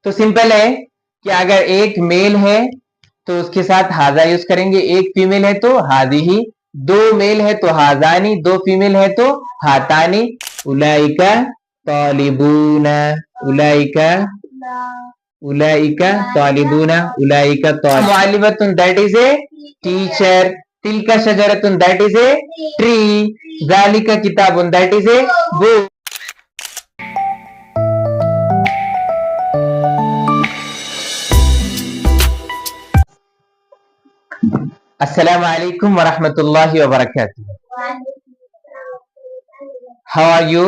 तो सिंपल है कि अगर एक मेल है तो उसके साथ हाजा यूज करेंगे, एक फीमेल है तो हादी ही, दो मेल है तो हाजानी, दो फीमेल है तो हातानी। उलाइका तालिबूना, उलाइका उलाइका तालिबूना, उलाइका मुअल्लिमतुन दैट इज ए टीचर, तिलका शजरतुन दैट इज ए ट्री, ज़ालिका किताबुन दैट इज ए बुक। अस्सलामु अलैकुम वरहमतुल्लाहि वबरकातुहू। How are you?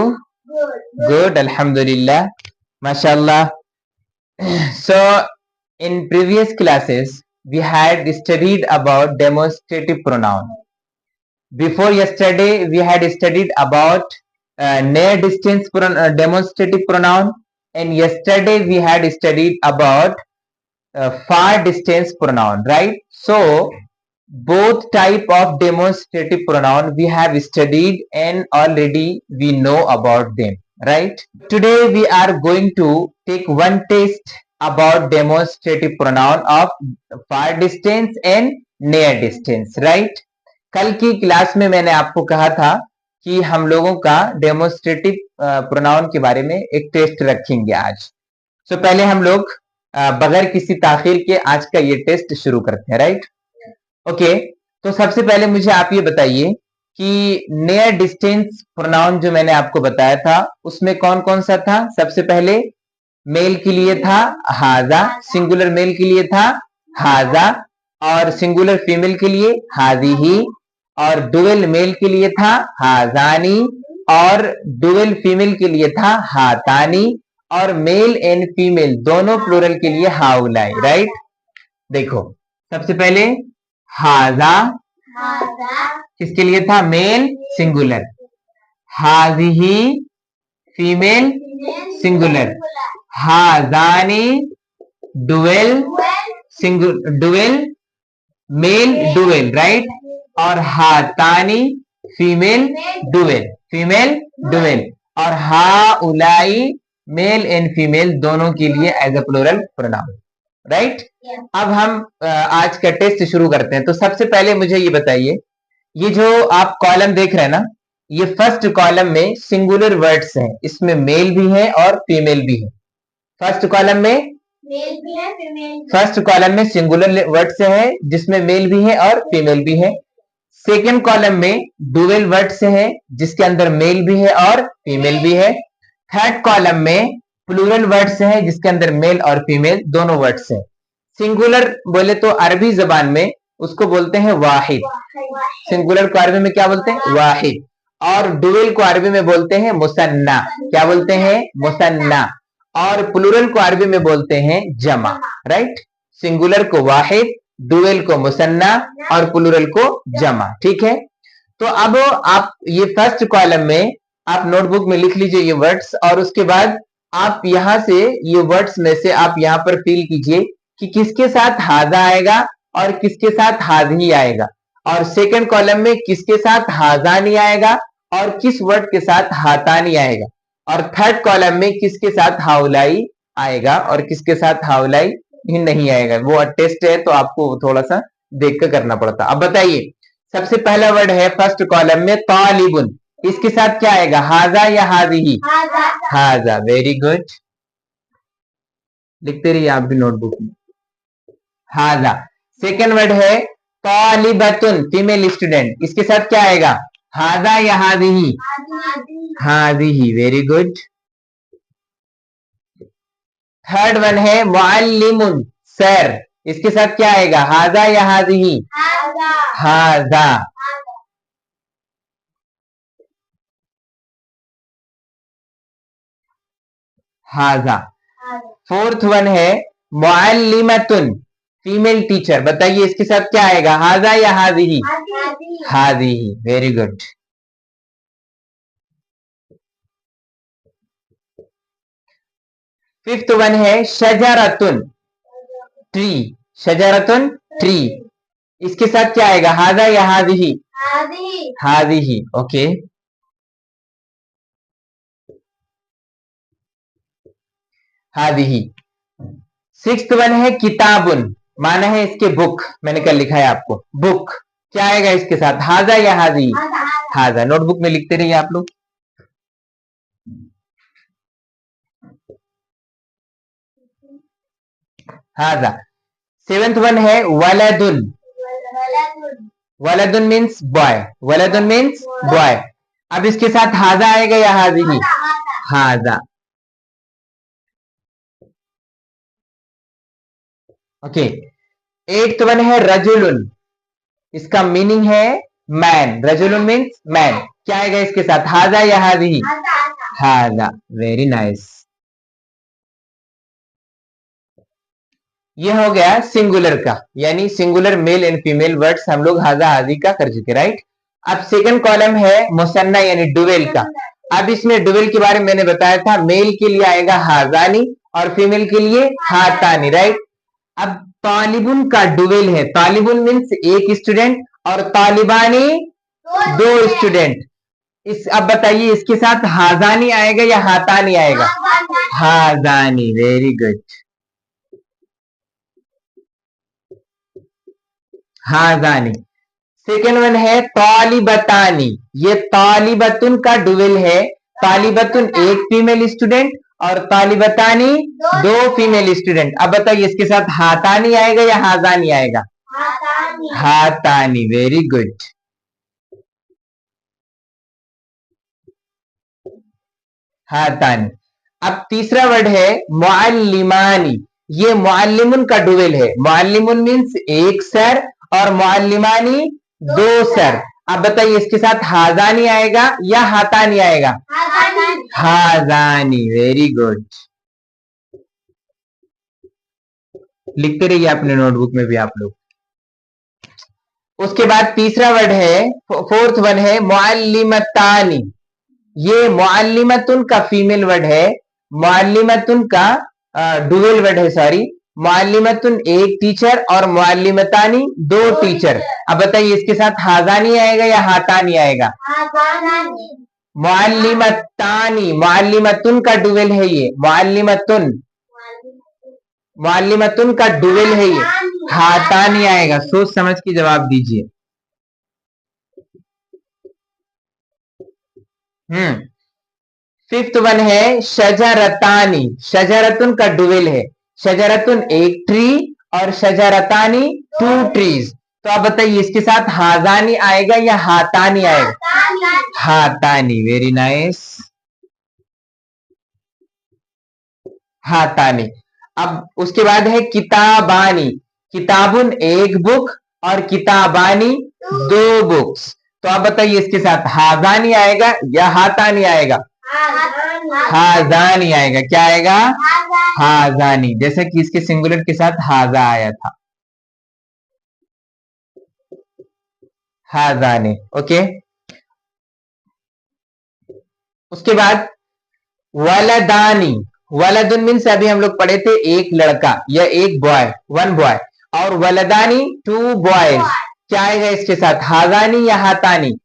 Good, alhamdulillah, mashallah. So in previous classes we had studied about demonstrative pronoun. Before yesterday we had studied about near distance demonstrative pronoun, and yesterday we had studied about far distance pronoun, right? So both type of demonstrative pronoun we have studied and already we know about them, right? Today we are going to take one test about demonstrative pronoun of far distance and near distance, right? कल की class में मैंने आपको कहा था कि हम लोगों का डेमोन्स्ट्रेटिव प्रोनाउन के बारे में एक टेस्ट रखेंगे आज। तो पहले हम लोग बगैर किसी ताखीर के आज का ये टेस्ट शुरू करते हैं, राइट? ओके, तो सबसे पहले मुझे आप ये बताइए कि नियर डिस्टेंस प्रोनाउन जो मैंने आपको बताया था उसमें कौन कौन सा था। सबसे पहले मेल के लिए था हाजा, सिंगुलर मेल के लिए था हाजा, और सिंगुलर फीमेल के लिए हादिही, और डुअल मेल के लिए था हाजानी, और डुअल फीमेल के लिए था हातानी, और मेल एंड फीमेल दोनों प्लूरल के लिए हाउलाई, राइट? देखो सबसे पहले हाजा किसके लिए था? मेल सिंगुलर, हाजिही फीमेल सिंगुलर, हाजानी dual dual male dual, right? और हातानी फीमेल डुअल, और हाउलाई मेल एंड फीमेल दोनों के लिए as a plural pronoun, right? अब हम आज का टेस्ट शुरू करते हैं। तो सबसे पहले मुझे ये बताइए, ये जो आप कॉलम देख रहे हैं ना, ये फर्स्ट कॉलम में सिंगुलर वर्ड्स हैं, इसमें मेल भी है और फीमेल भी है। फर्स्ट कॉलम में मेल भी है, फीमेल। फर्स्ट कॉलम में सिंगुलर वर्ड्स है जिसमें मेल भी है और फीमेल भी है। सेकेंड कॉलम में डुअल वर्ड्स है जिसके अंदर मेल भी है और फीमेल भी है। थर्ड कॉलम में प्लूरल वर्ड्स है जिसके अंदर मेल और फीमेल दोनों वर्ड्स हैं। सिंगुलर बोले तो अरबी जबान में उसको बोलते हैं वाहिद, सिंगुलर को अरबी में क्या बोलते हैं? वाहिद। और डुअल को अरबी में बोलते हैं मुसन्ना, क्या बोलते हैं? मुसन्ना। और प्लूरल को अरबी में बोलते हैं जमा, राइट? सिंगुलर को वाहिद, डुअल को मुसन्ना और प्लूरल को जमा, ठीक है? तो अब आप ये फर्स्ट कॉलम में आप नोटबुक में लिख लीजिए ये वर्ड्स, और उसके बाद आप यहां से ये वर्ड्स में से आप यहां पर फील कीजिए कि किसके साथ हाजा आएगा और किसके साथ हादी आएगा, और सेकंड कॉलम में किसके साथ हाजानी आएगा और किस वर्ड के साथ हातानी आएगा, और थर्ड कॉलम में किसके साथ हाउलाई आएगा और किसके साथ हाउलाई ही नहीं आएगा। वो टेस्ट है तो आपको थोड़ा सा देख कर करना पड़ता। अब बताइए, सबसे पहला वर्ड है फर्स्ट कॉलम में तालिबुन, इसके साथ क्या आएगा? हाजा या हादिही? हाजा, वेरी गुड, लिखते रहिए आप भी नोटबुक में, हाजा। सेकेंड वर्ड है तालिबतुन, फीमेल स्टूडेंट, इसके साथ क्या आएगा? हाजा या हादिही? हादिही, वेरी गुड। थर्ड वन है मुअल्लिमुन, सर, इसके साथ क्या आएगा? हाजा या हादिही? हाजा। हाजा। फोर्थ वन है मुअल्लिमतुन, फीमेल टीचर, बताइए इसके साथ क्या आएगा? हाजा या हादिही? हादिही, वेरी गुड। फिफ्थ वन है शजरतुन, ट्री, शजरतुन ट्री, इसके साथ क्या आएगा? हाजा या हादिही? हादिही, ओके। हादिही। सिक्स्थ वन है किताबुन, माना है इसके बुक, मैंने कल लिखा है आपको बुक, क्या आएगा इसके साथ, हाजा या हाजी, हाजा, नोटबुक में लिखते रहिए आप लोग। हाजा। सेवेंथ वन है वलदुन, वलदुन मीन्स बॉय, वलदुन मीन्स बॉय, अब इसके साथ हाजा आएगा या हाजी, हाजा, ओके। एट्थ वन है रजुलुन, इसका मीनिंग है मैन, रजुलुन मीन्स मैन, क्या आएगा इसके साथ, हाजा या हाजी, हाजा, वेरी नाइस। ये हो गया सिंगुलर का, यानी singular male and female words हम लोग हाजा हाजी का कर चुके, राइट। अब सेकंड कॉलम है मुसन्ना यानी डुवेल का। अब इसमें डुवेल के बारे में मैंने बताया था, मेल के लिए आएगा हाजानी और फीमेल के लिए हातानी, राइट। अब तालिबुन का डुवेल है, तालिबुन मीन्स एक स्टूडेंट और तालिबानी दो स्टूडेंट। इस अब बताइए इसके साथ हाजानी आएगा या हातानी आएगा, हाजानी, वेरी गुड, हाजानी। सेकेंड वन है तालिबतानी, ये तालिबतुन का डुवेल है, तालिबतुन एक फीमेल स्टूडेंट और तालिबतानी दो फीमेल स्टूडेंट। अब बताइए इसके साथ हातानी आएगा या हाजानी आएगा, हातानी, वेरी गुड, हातानी। अब तीसरा वर्ड है मुअल्लिमानी, ये मुअल्लिमुन का डुवेल है, मुअल्लिमुन मीन्स एक सर और मुअल्लिमानी दो सर। अब बताइए इसके साथ हाजानी आएगा या हातानी आएगा, हाजानी, वेरी गुड, लिखते रहिए अपने नोटबुक में भी आप लोग। उसके बाद तीसरा वर्ड है, फोर्थ वन है मुअल्लिमतानी, ये मुअल्लिमतुन का फीमेल वर्ड है, मुअल्लिमतुन का डुवेल वर्ड है, सॉरी, मुअल्लिमतुन एक टीचर और मुअल्लिमतानी दो टीचर। अब बताइए इसके साथ हाजानी आएगा या हातानी आएगा, मुअल्लिमतानी, मुअल्लिमतुन का डुवेल है ये, मुअल्लिमतुन, मुअल्लिमतुन का डुवेल है ये, हातानी आएगा, सोच समझ के जवाब दीजिए। फिफ्थ वन है शजरतानी, शजरतुन का डुवेल है, शजरतुन एक ट्री और शजरतानी टू ट्रीज। तो आप बताइए इसके साथ हाजानी आएगा या हातानी आएगा, हातानी, वेरी नाइस, हातानी। अब उसके बाद है किताबानी, किताबुन एक बुक और किताबानी दो बुक्स। तो आप बताइए इसके साथ हाजानी आएगा या हातानी आएगा, हाजानी आएगा, क्या आएगा, हाजानी, जैसे कि इसके सिंगुलर के साथ हाजा आया था, हाजानी, ओके। उसके बाद वलदानी, वलदुन मीन्स अभी हम लोग पढ़े थे एक लड़का या एक बॉय, वन बॉय, और वलदानी टू बॉयज, क्या आएगा इसके साथ, हाजानी या हातानी,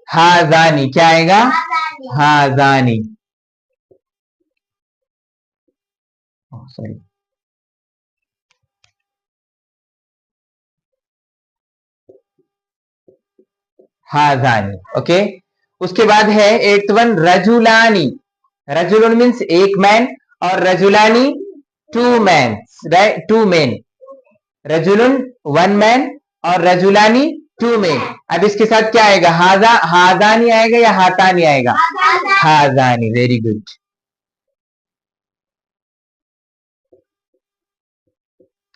हाजानी, क्या आएगा, हाजानी, सॉरी, हाजानी, ओके। उसके बाद है एट्थ वन रजुलानी, रजुलन मीन्स एक मैन और रजुलानी two man, right, two man, रजुलन वन मैन और रजुलानी टू मैन। अब इसके साथ क्या आएगा, हाजानी आएगा या हातानी आएगा, हाजानी, वेरी गुड,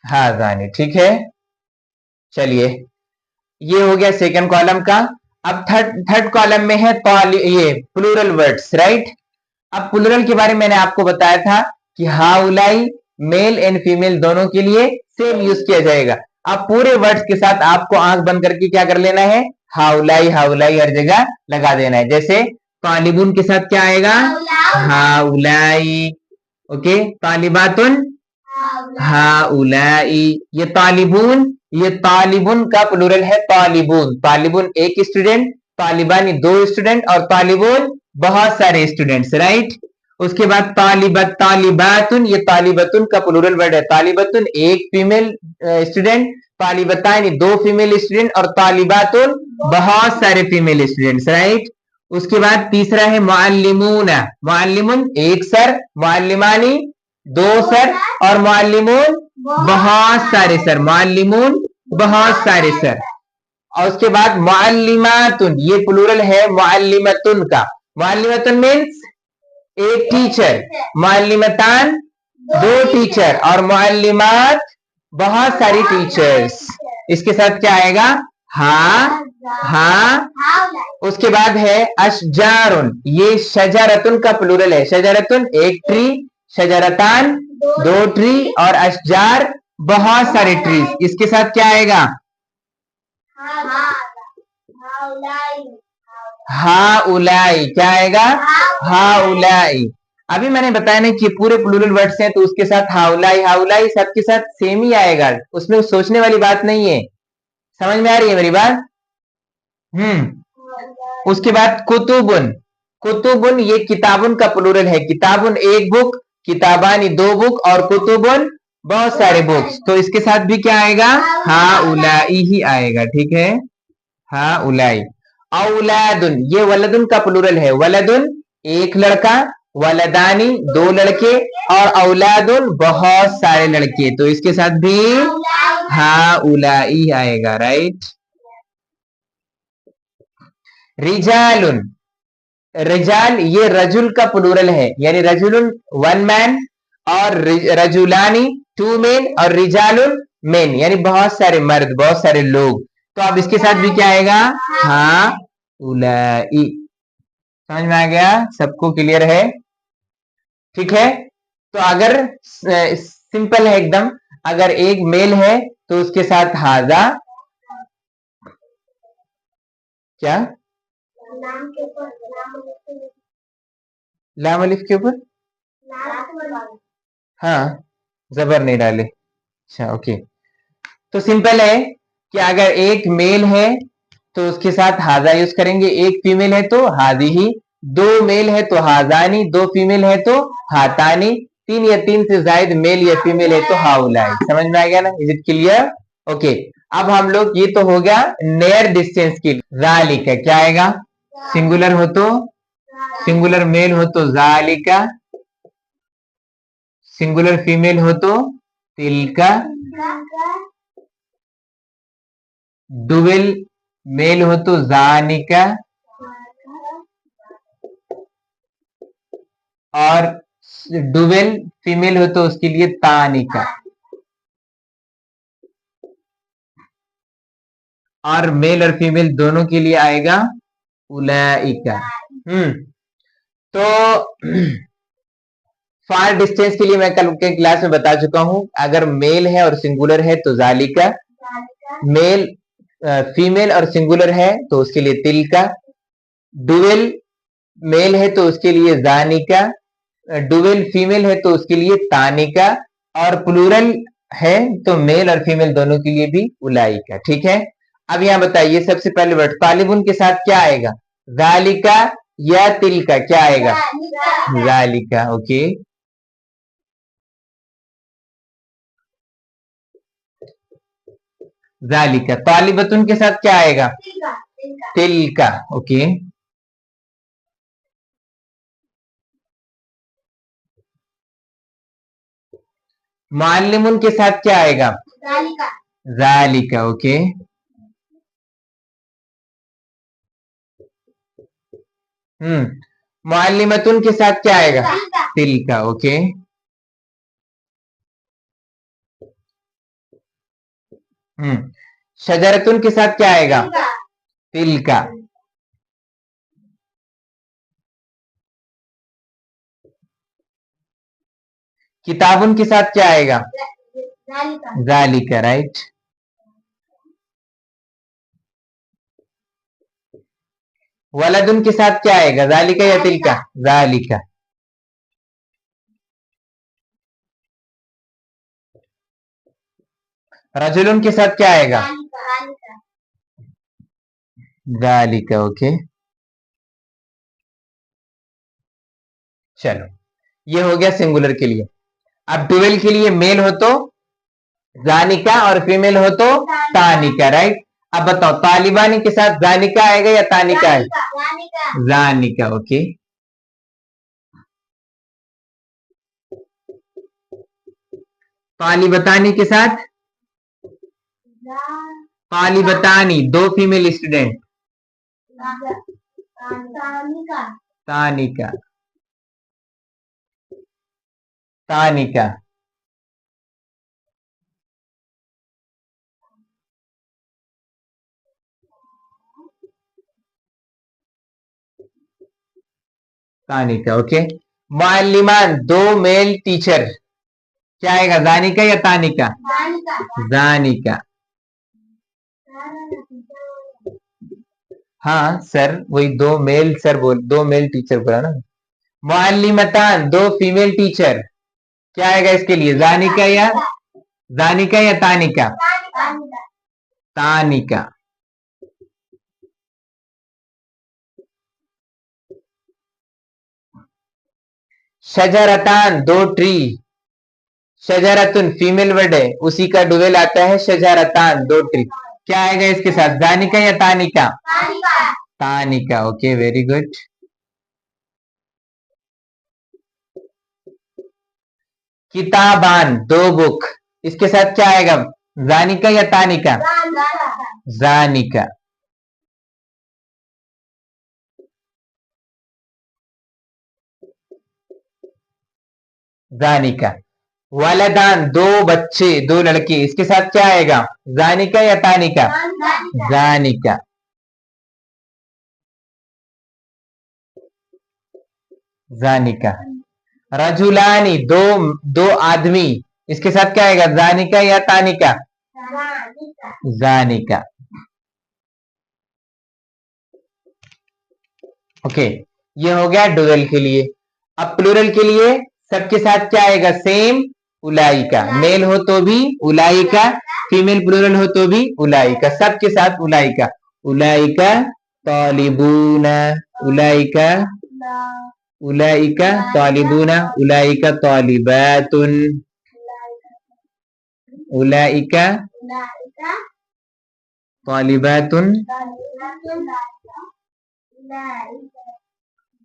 हाजानी, ठीक है। चलिए ये हो गया सेकंड कॉलम का। अब थर्ड कॉलम में है ये प्लूरल वर्ड्स, राइट। अब प्लूरल के बारे में मैंने आपको बताया था कि हाउलाई मेल एंड फीमेल दोनों के लिए सेम यूज किया जाएगा। अब पूरे वर्ड्स के साथ आपको आंख बंद करके क्या कर लेना है, हाउलाई, हाउलाई हर जगह लगा देना है। जैसे तालिबुन के साथ क्या आएगा, हाउलाई, ओके, तालिबातुन, हाउलाई, ये तालिबुन, ये तालिबुन का प्लूरल है तालिबुन, तालिबुन एक स्टूडेंट, तालिबानी दो स्टूडेंट और तालिबुन बहुत सारे स्टूडेंट्स, राइट। उसके बाद तालिबत तालिबातुन, ये तालिबतुन का प्लूरल वर्ड है। तालिबतुन एक फीमेल स्टूडेंट, तालिबतानी दो फीमेल स्टूडेंट, और तालिबातुन बहुत सारे फीमेल स्टूडेंट्स, राइट। उसके बाद तीसरा है मुअल्लिमूना, मुअल्लिमुन एक सर, मुअल्लिमानी दो सर, और मुअल्लिमून बहुत सारे सर, मुअल्लिमून बहुत सारे सर। और उसके बाद मुअल्लिमातुन, ये प्लूरल है मुअल्लिमतुन का। मुअल्लिमतुन मीन्स एक टीचर, मुअल्लिमतान दो टीचर, और मुअल्लिमात बहुत सारी टीचर्स। इसके साथ क्या आएगा? हाँ हाँ। उसके बाद है अशजारुन, ये शजरतुन का प्लूरल है। शजरतुन एक ट्री, शजरतान दो ट्री, और अशजार बहुत सारे ट्रीज। इसके साथ क्या आएगा? हा उलाई, क्या आएगा? हा उलाई। अभी मैंने बताया ना कि पूरे प्लूरल वर्ड्स हैं, तो उसके साथ हाउलाई सबके साथ सेम ही आएगा, उसमें सोचने वाली बात नहीं है। समझ में आ रही है मेरी बात? उसके बाद कुतुबुन, कुतुबुन ये किताबुन का प्लूरल है। किताबुन एक बुक, किताबानी दो बुक, और कुतुबुन बहुत सारे बुक्स। तो इसके साथ भी क्या आएगा? हा उलाई ही आएगा, ठीक है। हा उलाई। औलादुन, ये वलदुन का प्लूरल है। वलदुन एक लड़का, वलदानी दो लड़के, और औलादुन बहुत सारे लड़के। तो इसके साथ भी हा उलाई आएगा, राइट। रिजालुन, रिजाल ये रजुल का प्लूरल है, यानी रजुलुन वन मैन, और रजुलानी टू मेन, और रिजालुन मेन यानी बहुत सारे मर्द, बहुत सारे लोग। तो अब इसके साथ भी क्या आएगा? हाँ उलाई। समझ में आ गया? सबको क्लियर है? ठीक है। तो अगर सिंपल है एकदम, अगर एक मेल है तो उसके साथ हाजा, क्या लाम अलिफ के ऊपर, हाँ जबर नहीं डाले, अच्छा ओके। तो सिंपल है कि अगर एक मेल है तो उसके साथ हाजा यूज करेंगे, एक फीमेल है तो हादी ही, दो मेल है तो हाजानी, दो फीमेल है तो हातानी, तीन या तीन से जायद मेल या फीमेल है तो हाउलाई। समझ में आ गया ना? Is it clear? ओके। अब हम लोग, ये तो हो गया नेयर डिस्टेंस की। जालिका क्या आएगा? सिंगुलर हो तो, सिंगुलर मेल हो तो जालिका, सिंगुलर फीमेल हो तो तिलका, डुवेल मेल हो तो जानिका, और डुवेल फीमेल हो तो उसके लिए तानिका, और मेल और फीमेल दोनों के लिए आएगा उलाइका। तो फार डिस्टेंस के लिए मैं कल के क्लास में बता चुका हूं, अगर मेल है और सिंगुलर है तो जालिका, मेल फीमेल और सिंगुलर है तो उसके लिए तिलका, डुवेल मेल है तो उसके लिए जानिका, डुवेल फीमेल है तो उसके लिए तानिका, और प्लूरल है तो मेल और फीमेल दोनों के लिए भी उलाइका। ठीक है। अब यहां बताइए, सबसे पहले वर्ड तालिबुन के साथ क्या आएगा? जालिका या तिलका, क्या आएगा? जालिका, ओके। जालिका। तालिबतुन के साथ क्या आएगा? तिलका, ओके। मुअल्लिमुन के साथ क्या आएगा? जालिका, ओके। मुअल्लिमतुन के साथ क्या आएगा? तिलका, ओके। शजरतुन के साथ क्या आएगा? तिलका। किताबुन के साथ क्या आएगा? जालिका, राइट। वलदुन के साथ क्या आएगा? जालिका या तिलका? जालिका। रजुलुन के साथ क्या आएगा? जालिका, ओके। चलो ये हो गया सिंगुलर के लिए। अब डुअल के लिए मेल हो तो जानिका और फीमेल हो तो तानिका, राइट। अब बताओ तालिबानी के साथ जानिका आएगा या तानिका आएगा? जानिका, ओके। तालिबतानी के साथ तालिबतानी, दो फीमेल स्टूडेंट, तानिका, तानिका। तानिका, ओके। मुअल्लिमान, दो मेल टीचर, क्या आएगा, जानिका या तानिका? जानिका। हाँ सर, वही दो मेल, सर बोल दो मेल टीचर बोला ना। मुअल्लिमतान, दो फीमेल टीचर, क्या आएगा इसके लिए, जानिका या तानिका? तानिका। शजरतान, दो ट्री, शजरतुन फीमेल वर्ड है, उसी का डुवेल आता है शजरतान, दो ट्री, क्या आएगा इसके साथ, जानिका या तानिका? तानिका, ओके, वेरी गुड। किताबान, दो बुक, इसके साथ क्या आएगा, जानिका या तानिका? जानिका। जानिका। वलदान, दो बच्चे, दो लड़के, इसके साथ क्या आएगा, जानिका या तानिका? जानिका। जानिका। रजुलानी, दो आदमी, इसके साथ क्या आएगा, जानिका या तानिका? जानिका। ओके, ये हो गया डुअल के लिए। अब प्लूरल के लिए सबके साथ क्या आएगा, सेम, उलाइका, मेल हो तो भी उलाइका, फीमेल प्लूरल हो तो भी उलाइका, सबके साथ उलाइका। उलाइका तालिबूना, उलाइका, उलाइका तालिबूना, उलाइका तालिबातुन, उलाइका तालिबातुन,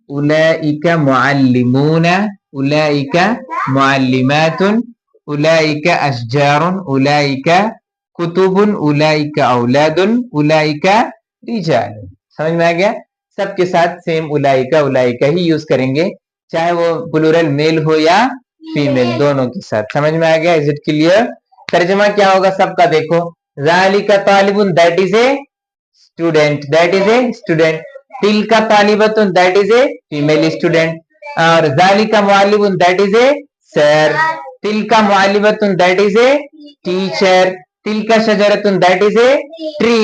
उलाइका मुअल्लिमूना, उलाइका मुअल्लिमातुन, उलाइका अशजारुन, उलाइका कुतुबुन, उलाइका औलादुन, उलाइका रिजाल। समझ में आ गया? सबके साथ सेम उलाइका उलाइका ही यूज करेंगे, चाहे वो प्लूरल मेल हो या फीमेल, दोनों के साथ। समझ में आ गया? Is it clear? तर्जमा क्या होगा सबका, देखो, ज़ालिका तालिबुन, that is a student, that is a student. तिलका तालिबतुन, that is a female student. और ज़ालिका मुअल्लिमुन, दैट इज ए सर। तिलका मुअल्लिमतुन, दैट इज ए टीचर। तिलका शजरतुन, दैट इज ए ट्री।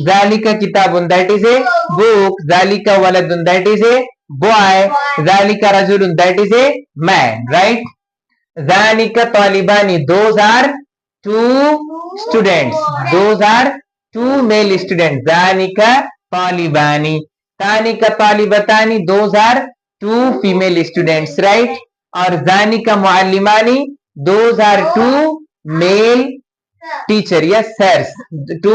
ज़ालिका किताबुन, दैट इज ए बुक। ज़ालिका वलदुन, दैट इज ए बॉय। ज़ालिका रजुलुन, that is a man, right. ज़ालिका तालिबानी, those are two students, those are two male student. ज़ालिका तालिबानी। तानिका तालिबतानी, those are two female students, right. और ज़ानिका मुअल्लिमानी, those are two male teacher या सर्स, टू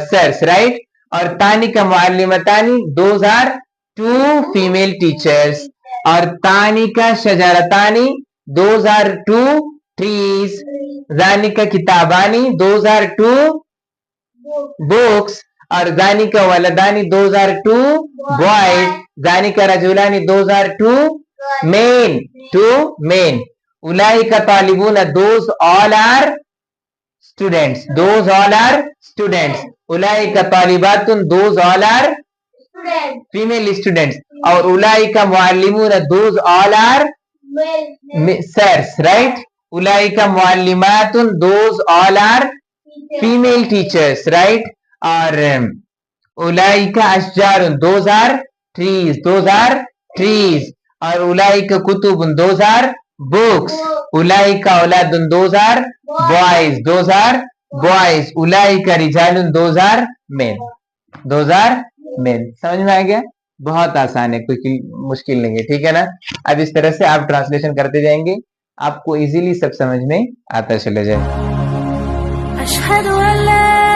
सर्स, राइट। और तानिका मुअल्लिमतानी, those are two female teachers. और तानिका शजरतानी, दोज आर टू ट्रीज। ज़ानिका किताबानी, दोज आर टू बुक्स। और ज़ानिका वलदानी, दोज आर टू बॉयज। ज़ानिका रजुलानी, दोज आर टू मेन। उलाइका तालिबूना, those all are students, those all are students. उलाइका तालिबातुन, those all are female students. और उलाइका मुअल्लिमूना, those all are sirs, right. उलाइका मुअल्लिमातुन, those all are female teachers, right. और उलाइका अशजारुन, दोज आर ट्रीज। और उलाइका कुतुबुन, दोज आर बुक्स। उलाइका औलादुन, दोज आर बॉयज। उलाइका रिजालुन, दोज आर मेन। समझ में आ गया? बहुत आसान है, कोई मुश्किल नहीं है, ठीक है ना। अब इस तरह से आप ट्रांसलेशन करते जाएंगे, आपको इजीली सब समझ में आता चले जाए। अशहदु अल्ला